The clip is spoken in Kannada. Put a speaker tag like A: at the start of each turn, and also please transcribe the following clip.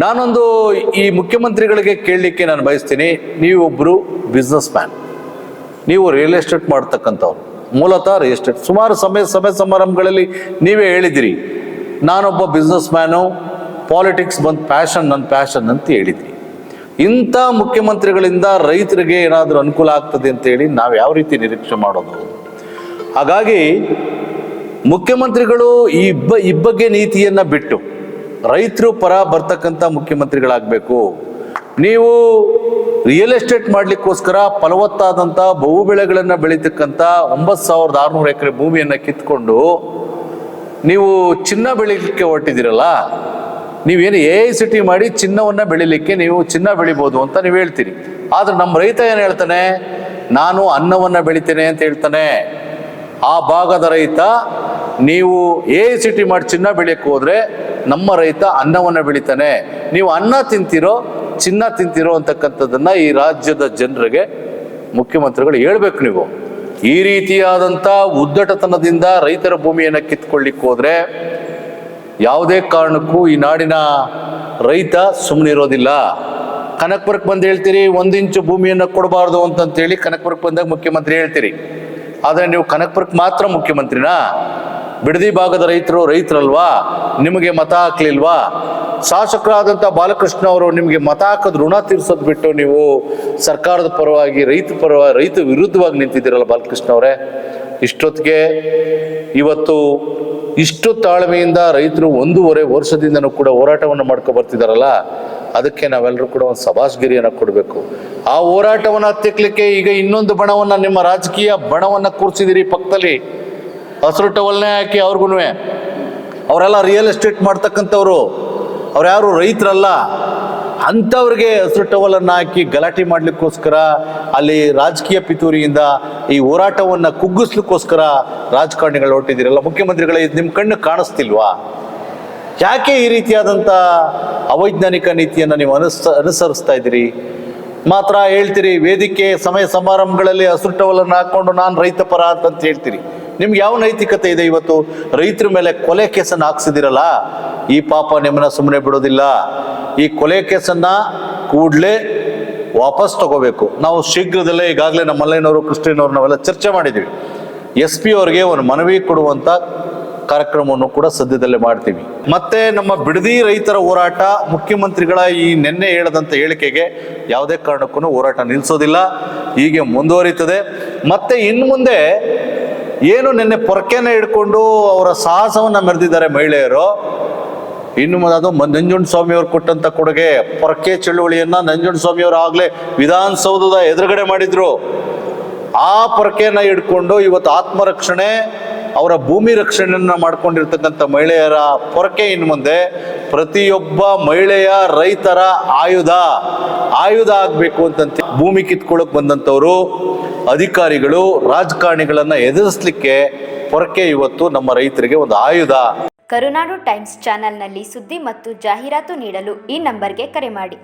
A: ನಾನೊಂದು ಈ ಮುಖ್ಯಮಂತ್ರಿಗಳಿಗೆ ಕೇಳಲಿಕ್ಕೆ ನಾನು ಬಯಸ್ತೀನಿ, ನೀವೊಬ್ಬರು ಬಿಸ್ನೆಸ್ ಮ್ಯಾನ್, ನೀವು ರಿಯಲ್ ಎಸ್ಟೇಟ್ ಮಾಡ್ತಕ್ಕಂಥವ್ರು, ಮೂಲತಃ ರಿಯಲ್ ಎಸ್ಟೇಟ್. ಸುಮಾರು ಸಭೆ ಸಮಾರಂಭಗಳಲ್ಲಿ ನೀವೇ ಹೇಳಿದಿರಿ, ನಾನೊಬ್ಬ ಬಿಸ್ನೆಸ್ ಮ್ಯಾನು, ಪಾಲಿಟಿಕ್ಸ್ ಬಂದು ನನ್ನ ಪ್ಯಾಷನ್ ಅಂತ ಹೇಳಿದ್ರಿ. ಇಂಥ ಮುಖ್ಯಮಂತ್ರಿಗಳಿಂದ ರೈತರಿಗೆ ಏನಾದರೂ ಅನುಕೂಲ ಆಗ್ತದೆ ಅಂತೇಳಿ ನಾವು ಯಾವ ರೀತಿ ನಿರೀಕ್ಷೆ ಮಾಡೋದು? ಹಾಗಾಗಿ ಮುಖ್ಯಮಂತ್ರಿಗಳು ಈ ಇಬ್ಬಗೆ ನೀತಿಯನ್ನು ಬಿಟ್ಟು ರೈತರು ಪರ ಬರ್ತಕ್ಕಂಥ ಮುಖ್ಯಮಂತ್ರಿಗಳಾಗಬೇಕು. ನೀವು ರಿಯಲ್ ಎಸ್ಟೇಟ್ ಮಾಡಲಿಕ್ಕೋಸ್ಕರ ಫಲವತ್ತಾದಂಥ ಬಹು ಬೆಳೆಗಳನ್ನು ಬೆಳೀತಕ್ಕಂಥ 9600 ಎಕರೆ ಭೂಮಿಯನ್ನು ಕಿತ್ಕೊಂಡು ನೀವು ಚಿನ್ನ ಬೆಳೀಲಿಕ್ಕೆ ಹೊರಟಿದ್ದೀರಲ್ಲ, ನೀವೇನು AICT ಮಾಡಿ ಚಿನ್ನವನ್ನು ಬೆಳಿಲಿಕ್ಕೆ ನೀವು ಚಿನ್ನ ಬೆಳಿಬೋದು ಅಂತ ನೀವು ಹೇಳ್ತೀರಿ. ಆದ್ರೆ ನಮ್ಮ ರೈತ ಏನು ಹೇಳ್ತಾನೆ? ನಾನು ಅನ್ನವನ್ನು ಬೆಳಿತೇನೆ ಅಂತ ಹೇಳ್ತಾನೆ. ಆ ಭಾಗದ ರೈತ ನೀವು AICT ಮಾಡಿ ಚಿನ್ನ ಬೆಳೆಯಕ್ಕೆ ಹೋದ್ರೆ ನಮ್ಮ ರೈತ ಅನ್ನವನ್ನು ಬೆಳಿತಾನೆ. ನೀವು ಅನ್ನ ತಿಂತೀರೋ ಚಿನ್ನ ತಿಂತೀರೋ ಅಂತಕ್ಕಂಥದ್ದನ್ನ ಈ ರಾಜ್ಯದ ಜನರಿಗೆ ಮುಖ್ಯಮಂತ್ರಿಗಳು ಹೇಳ್ಬೇಕು. ನೀವು ಈ ರೀತಿಯಾದಂಥ ಉದ್ದಟತನದಿಂದ ರೈತರ ಭೂಮಿಯನ್ನು ಕಿತ್ಕೊಳ್ಳಿಕ್ಕೆ ಹೋದ್ರೆ ಯಾವುದೇ ಕಾರಣಕ್ಕೂ ಈ ನಾಡಿನ ರೈತ ಸುಮ್ಮನಿರೋದಿಲ್ಲ. ಕನಕಪುರಕ್ಕೆ ಬಂದು ಹೇಳ್ತೀರಿ 1 ಇಂಚು ಭೂಮಿಯನ್ನು ಕೊಡಬಾರ್ದು ಅಂತಂತೇಳಿ ಕನಕಪುರಕ್ಕೆ ಬಂದಾಗ ಮುಖ್ಯಮಂತ್ರಿ ಹೇಳ್ತೀರಿ. ಆದರೆ ನೀವು ಕನಕಪುರಕ್ಕೆ ಮಾತ್ರ ಮುಖ್ಯಮಂತ್ರಿನಾ? ಬಿಡದಿ ಭಾಗದ ರೈತರಲ್ವಾ? ನಿಮಗೆ ಮತ ಹಾಕ್ಲಿಲ್ವಾ? ಶಾಸಕರಾದಂಥ ಬಾಲಕೃಷ್ಣ ಅವರು ನಿಮಗೆ ಮತ ಹಾಕೋದು ಋಣ ತೀರ್ಸೋದು ಬಿಟ್ಟು ನೀವು ಸರ್ಕಾರದ ಪರವಾಗಿ ರೈತ ವಿರುದ್ಧವಾಗಿ ನಿಂತಿದ್ದೀರಲ್ಲ ಬಾಲಕೃಷ್ಣ ಅವರೇ. ಇಷ್ಟೊತ್ತಿಗೆ ಇವತ್ತು ಇಷ್ಟು ತಾಳ್ಮೆಯಿಂದ ರೈತರು 1.5 ವರ್ಷದಿಂದನೂ ಕೂಡ ಹೋರಾಟವನ್ನು ಮಾಡ್ಕೊ ಬರ್ತಿದಾರಲ್ಲ, ಅದಕ್ಕೆ ನಾವೆಲ್ಲರೂ ಕೂಡ ಒಂದು ಸಭಾಷ್ಗಿರಿಯನ್ನು ಕೊಡಬೇಕು. ಆ ಹೋರಾಟವನ್ನು ಹತ್ತಿಕ್ಲಿಕ್ಕೆ ಈಗ ಇನ್ನೊಂದು ಬಣವನ್ನು, ನಿಮ್ಮ ರಾಜಕೀಯ ಬಣವನ್ನು ಕೂರಿಸಿದಿರಿ ಪಕ್ಕದಲ್ಲಿ. ಹಸಿರು ಟವಲ್ನೇ ಹಾಕಿ ಅವ್ರಿಗೂ, ಅವರೆಲ್ಲ ರಿಯಲ್ ಎಸ್ಟೇಟ್ ಮಾಡ್ತಕ್ಕಂಥವ್ರು, ಅವ್ರು ಯಾರು ರೈತರಲ್ಲ. ಅಂಥವ್ರಿಗೆ ಹಸಿರು ಟವಲನ್ನು ಹಾಕಿ ಗಲಾಟೆ ಮಾಡ್ಲಿಕ್ಕೋಸ್ಕರ ಅಲ್ಲಿ ರಾಜಕೀಯ ಪಿತೂರಿಯಿಂದ ಈ ಹೋರಾಟವನ್ನು ಕುಗ್ಗಿಸ್ಲಿಕ್ಕೋಸ್ಕರ ರಾಜಕಾರಣಿಗಳು ಹೊರಟಿದ್ದೀರಲ್ಲ. ಮುಖ್ಯಮಂತ್ರಿಗಳೇ, ಇದು ನಿಮ್ಮ ಕಣ್ಣು ಕಾಣಿಸ್ತಿಲ್ವಾ? ಯಾಕೆ ಈ ರೀತಿಯಾದಂಥ ಅವೈಜ್ಞಾನಿಕ ನೀತಿಯನ್ನು ನೀವು ಅನುಸರಿಸ್ತಾ ಇದ್ದೀರಿ? ಮಾತ್ರ ಹೇಳ್ತೀರಿ ವೇದಿಕೆ ಸಮಯ ಸಮಾರಂಭಗಳಲ್ಲಿ ಹಸಿರು ಟವಲನ್ನು ಹಾಕ್ಕೊಂಡು ನಾನು ರೈತ ಪರ ಅಂತ ಹೇಳ್ತೀರಿ. ನಿಮ್ಗೆ ಯಾವ ನೈತಿಕತೆ ಇದೆ? ಇವತ್ತು ರೈತರ ಮೇಲೆ ಕೊಲೆ ಕೇಸನ್ನು ಹಾಕ್ಸಿದಿರಲ್ಲ, ಈ ಪಾಪ ನಿಮ್ಮನ್ನ ಸುಮ್ಮನೆ ಬಿಡೋದಿಲ್ಲ. ಈ ಕೊಲೆ ಕೇಸನ್ನು ಕೂಡಲೇ ವಾಪಸ್ ತಗೋಬೇಕು. ನಾವು ಶೀಘ್ರದಲ್ಲೇ ಈಗಾಗಲೇ ನಮ್ಮ ಮಲ್ಲಯ್ಯನವರು, ಕೃಷ್ಣಯ್ಯನವರು ನಾವೆಲ್ಲ ಚರ್ಚೆ ಮಾಡಿದ್ದೀವಿ. SP ಅವರಿಗೆ ಒಂದು ಮನವಿ ಕೊಡುವಂಥ ಕಾರ್ಯಕ್ರಮವನ್ನು ಕೂಡ ಸದ್ಯದಲ್ಲೇ ಮಾಡ್ತೀವಿ. ಮತ್ತೆ ನಮ್ಮ ಬಿಡದಿ ರೈತರ ಹೋರಾಟ ಮುಖ್ಯಮಂತ್ರಿಗಳ ಈ ನಿನ್ನೆ ಹೇಳದಂಥ ಹೇಳಿಕೆಗೆ ಯಾವುದೇ ಕಾರಣಕ್ಕೂ ಹೋರಾಟ ನಿಲ್ಲಿಸೋದಿಲ್ಲ, ಹೀಗೆ ಮುಂದುವರಿತದೆ. ಮತ್ತೆ ಇನ್ನು ಮುಂದೆ ಏನು ನಿನ್ನೆ ಪೊರಕೆನ ಹಿಡ್ಕೊಂಡು ಅವರ ಸಾಹಸವನ್ನು ಮೆರೆದಿದ್ದಾರೆ ಮಹಿಳೆಯರು, ಇನ್ನು ಮುಂದೆ ಅದು ನಂಜುಂಡಸ್ವಾಮಿ ಅವರು ಕೊಟ್ಟಂತ ಕೊಡುಗೆ. ಪೊರಕೆ ಚಳುವಳಿಯನ್ನ ನಂಜುಂಡಸ್ವಾಮಿ ಅವರು ಆಗ್ಲೇ ವಿಧಾನಸೌಧದ ಎದುರುಗಡೆ ಮಾಡಿದ್ರು. ಆ ಪೊರಕೆಯನ್ನ ಹಿಡ್ಕೊಂಡು ಇವತ್ತು ಆತ್ಮರಕ್ಷಣೆ, ಅವರ ಭೂಮಿ ರಕ್ಷಣೆಯನ್ನ ಮಾಡ್ಕೊಂಡಿರ್ತಕ್ಕಂಥ ಮಹಿಳೆಯರ ಪೊರಕೆ ಇನ್ನು ಮುಂದೆ ಪ್ರತಿಯೊಬ್ಬ ಮಹಿಳೆಯ ರೈತರ ಆಯುಧ ಆಗ್ಬೇಕು ಅಂತಂತ ಭೂಮಿ ಕಿತ್ಕೊಳ್ಳೋಕೆ ಬಂದಂಥವ್ರು ಅಧಿಕಾರಿಗಳು, ರಾಜಕಾರಣಿಗಳನ್ನ ಎದುರಿಸಲಿಕ್ಕೆ ಪೊರಕೆ ಇವತ್ತು ನಮ್ಮ ರೈತರಿಗೆ ಒಂದು ಆಯುಧ.
B: ಕರುನಾಡು ಟೈಮ್ಸ್ ಚಾನೆಲ್ನಲ್ಲಿ ಸುದ್ದಿ ಮತ್ತು ಜಾಹೀರಾತು ನೀಡಲು ಈ ನಂಬರ್ಗೆ ಕರೆ ಮಾಡಿ.